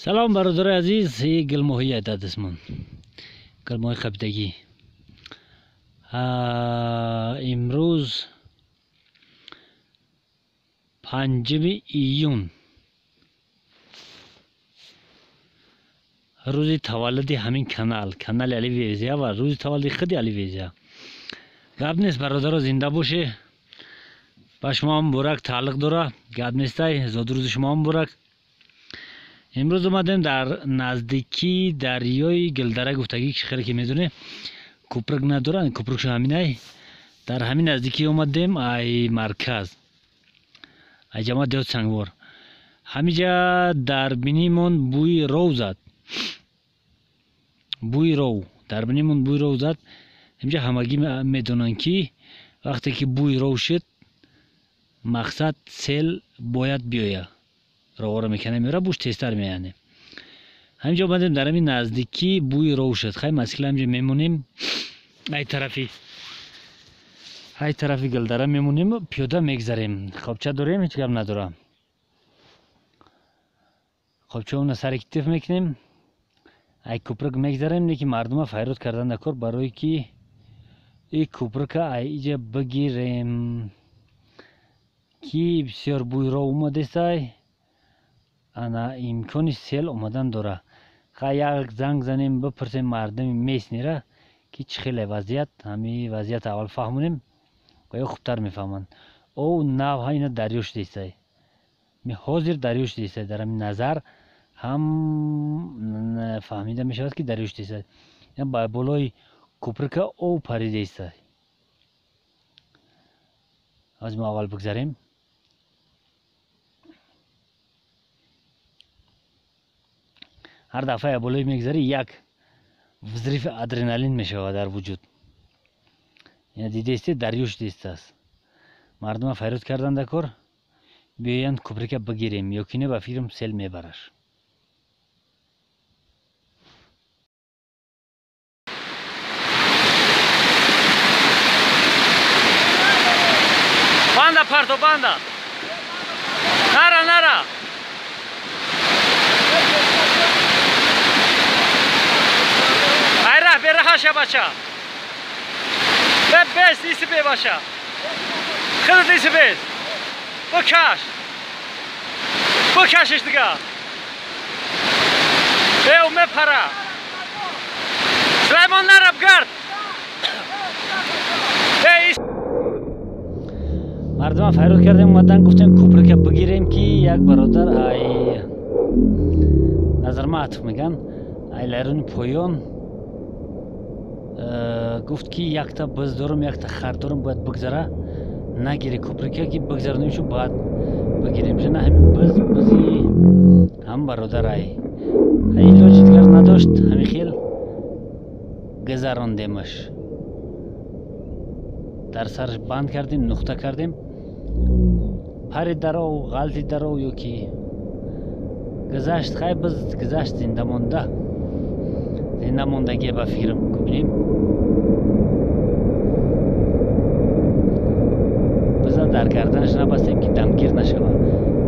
سلام برادر عزیز، یک گلماهی عددسمان گلماهی خبتگی. امروز 5 ایون روز تولد همین کانال علی ویزیا و روز تولد خود علی ویزیا. گپ نیست برادر زنده باشه، با شما هم مبارک تعلق داره. گپ نیستای زاد روز شما هم مبارک. امروز اومدیم در نزدیکی دریای گلدره گفتگی که خیلی که میدونه کوپرک ندارن، کوپرکش همینه. در همین نزدیکی اومدیم ای مرکز ای جماعت دیوت سنگوار. همینجا در بینیمون بوی رو زد، بوی رو در بینیمون بوی رو زد. همینجا همگی میدونن که وقتی که بوی رو شد مقصد سیل باید بیاید، رو میکنه میره بوش تیزتر میانه. همینجا اومدیم در همین نزدیکی بوی رو شد. خیلی مسئله همینجا میمونیم، ای طرفی گلدره میمونیم، پیاده میگذریم. خوابچه داریم، هیچ گپ نداره. خوابچه اون سر کتف میکنیم، ای کوپرک میگذریم. نیکی مردم فیروز کردن نکر برای که ای کوپرک اینجا بگیریم که بسیار بوی رو اومده سای انا امکانی سیل اومدن داره. یک زنگ زنیم بپرسیم مردم میسنیره که چه خیلی وضعیت، همین وضعیت اول فهمونیم و یا خوبتر میفهمن. او نو ها اینا دریوش دیسته، می حاضر دریوش دیسته. در همین نظر هم فهمیده میشود که دریوش دیسته، یعنی با بالای کوپرک او پریده ایسته. از ما اول بگذاریم. هر دفعه بالای میگذاری یک وظریف ادرنالین میشه در وجود. یعنی دیده است دریوش دیسته است. مردم فیروز کردن دکور بیایند کوپرک بگیریم یا کنه با فیرم سیل میبرش. باندا پارتو باندا نرا ayra beri haşa başa ve beş disi be başa kırk disi beş bu kaş işte ga ve ume para Süleymanlar Abgard مردم فیروز کردیم اومدن گفتیم کوپرک بگیریم که یک برادر ای نظر ما عطف میگن ای لرون پویان گفت که یک تا بز دارم یک تا خر دارم باید بگذره نگیری کوپرکه که بگذرنیمشو باید بگیریم. نه همین بزی هم برادر ای ایلاج دیگر نداشت، همین خیل گذراندیمش. در سرش بند کردیم، نقطه کردیم، پری درو غلطی درو یا که گذشت. خیلی بز گذشت، زنده موندگی با فیرم کنیم. بذار در گردنش نبستیم که دمگیر نشوه.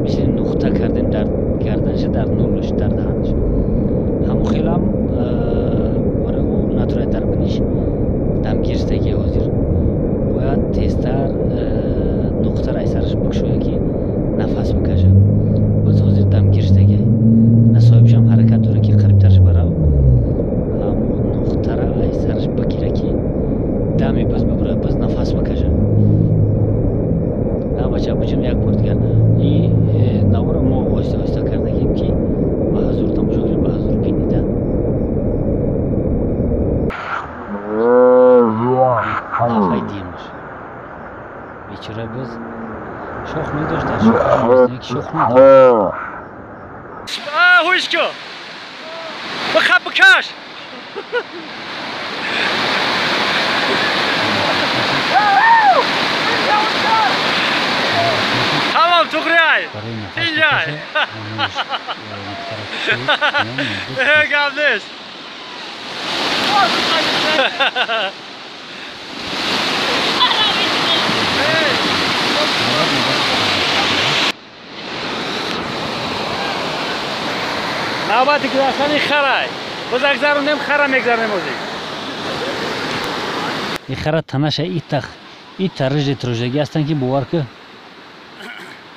میشه نقطه کردیم در گردنش، در نولش، در دهنش. همون خیلی هم برای او نداره در بینیش دمگیر شدگی حاضر. باید تیزتر نقطه رای سرش بکشویه که نفس بکشه. باز حاضر دمگیر شدگی نصایبش هم حرکت داره که قریبترش برای سرش بگیره که دمی بز ببره، بز نفس بکشه. نه بچه بچم یک پرتگر این نور ما آهسته کردگیم که با حضور تماشا کنیم، با حضور بینیده. نفای دیمش بیچاره بز شوخ میداشت، در شوخ یک شوخ میداشت. هوشکو بخب بکش tamam Tuğray. İncay. Kardeş. نوبتی که اصلا خرای بزرگزاروندیم خرا میگذاریم اوزی این خرا تنش ای ترژ تروژگی هستن که باور که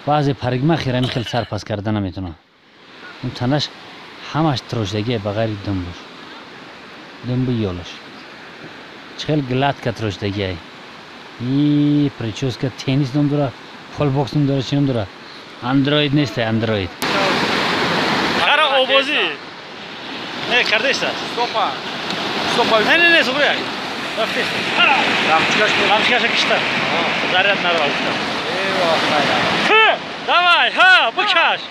بعضی پرگمه خیره میخیل سرپاس کردن نمیتونه اون تنش همش تروژگی بغیر دنبو یولش چخیل گلات که تروژگی های ای پریچوز که تینیس نم داره فول باکس نم داره چی نم داره اندروید نیسته اندروید خرا آبازی نه کردیست Stopa. نه سوبره رفتیست رامچکاش کشتر زاریت نرو کشتر Eyvah. давай ها بکش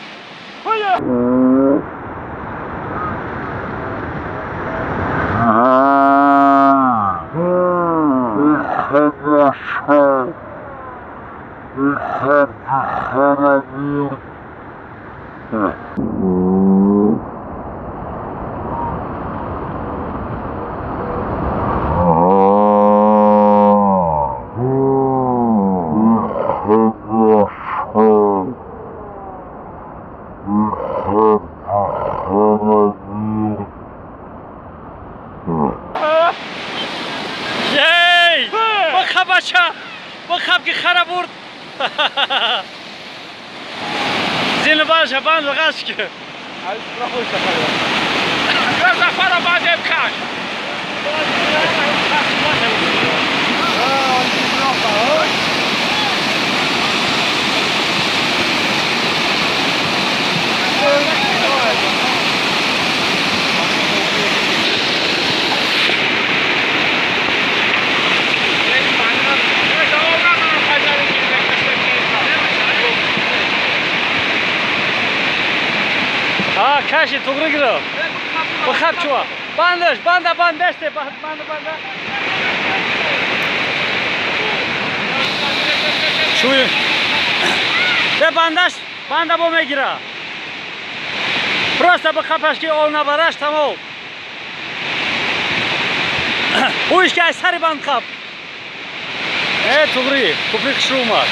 بخاب که خراب بود زین باش بند وقاش که Alles brauche ich dabei. Ja, sag mal dabei dem Kasch. Und die Knochen. ها کاشی توگرو گیرو بخاب چوا باندش بانده چوی به بانده بو میگیره просто بخابش که اول نبرش تمام اویش که از سری بند خاب توگری کوپریک شروع اومد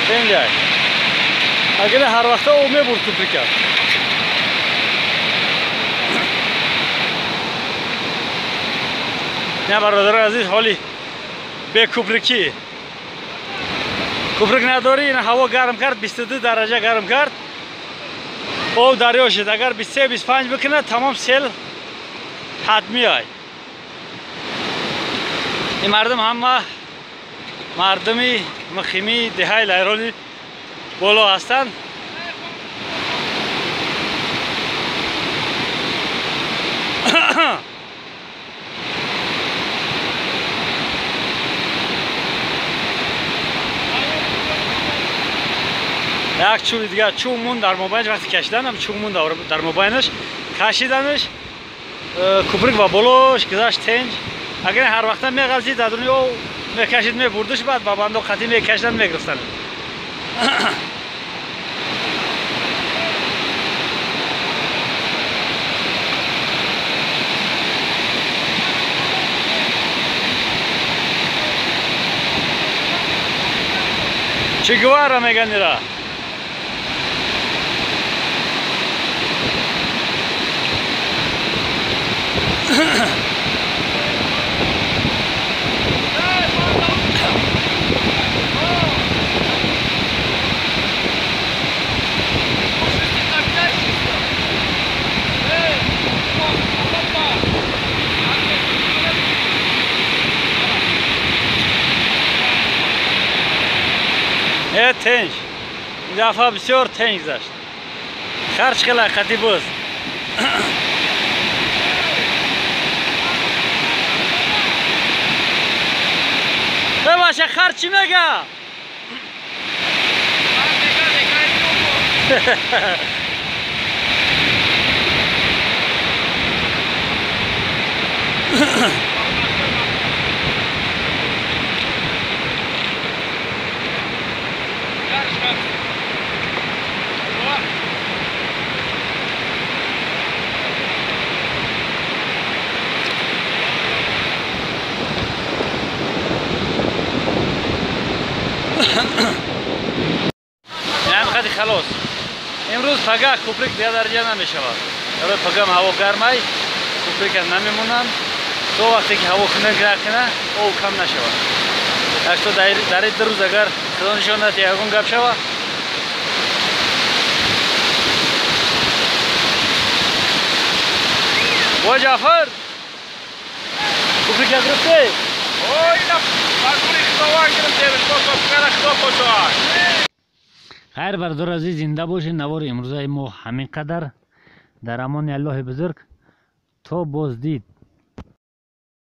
بینجای اگر هر وقت او میبرد کوپریکا نه برادر عزیز حالی به کوپریکی کوپریک نداری این هوا گرم کرد 22 درجه گرم کرد او دریا شد اگر 23-25 بکنه تمام سیل حتمی های این مردم همه مردمی مخیمی دهای لیرانی بالا هستند یک چوب دیگه چوب مون در مابینش وقتی کشیدن هم چوب مون در مابینش کشیدنش کوپریک و بلوش گذاشت تنج اگر هر وقت میغلطید در دنیا میکشید میبردش بعد با بندو خطی میکشیدن میگرفتن چه گواره میگن ایرا تنج این دفعه بسیار تنج داشت خرچ خیلی خطی بود بباشه خرچی میگه خلاص امروز پگاه کوپریک دیگه درجه نمیشود. امروز پگاه هوا گرمه کوپریک نمیمونن. تو وقتی که هوا خنک کنه او کم نشود. اگه در این 2 روز اگر صداشون نتی یکون گپ شود و جعفر کوپریک گرفته Ой, на погули хтован грифте, что попкара хто почувай. خیر بردار عزیز زنده باشین. نوار امروزه ما همین قدر در امان الله بزرگ تا بازدید.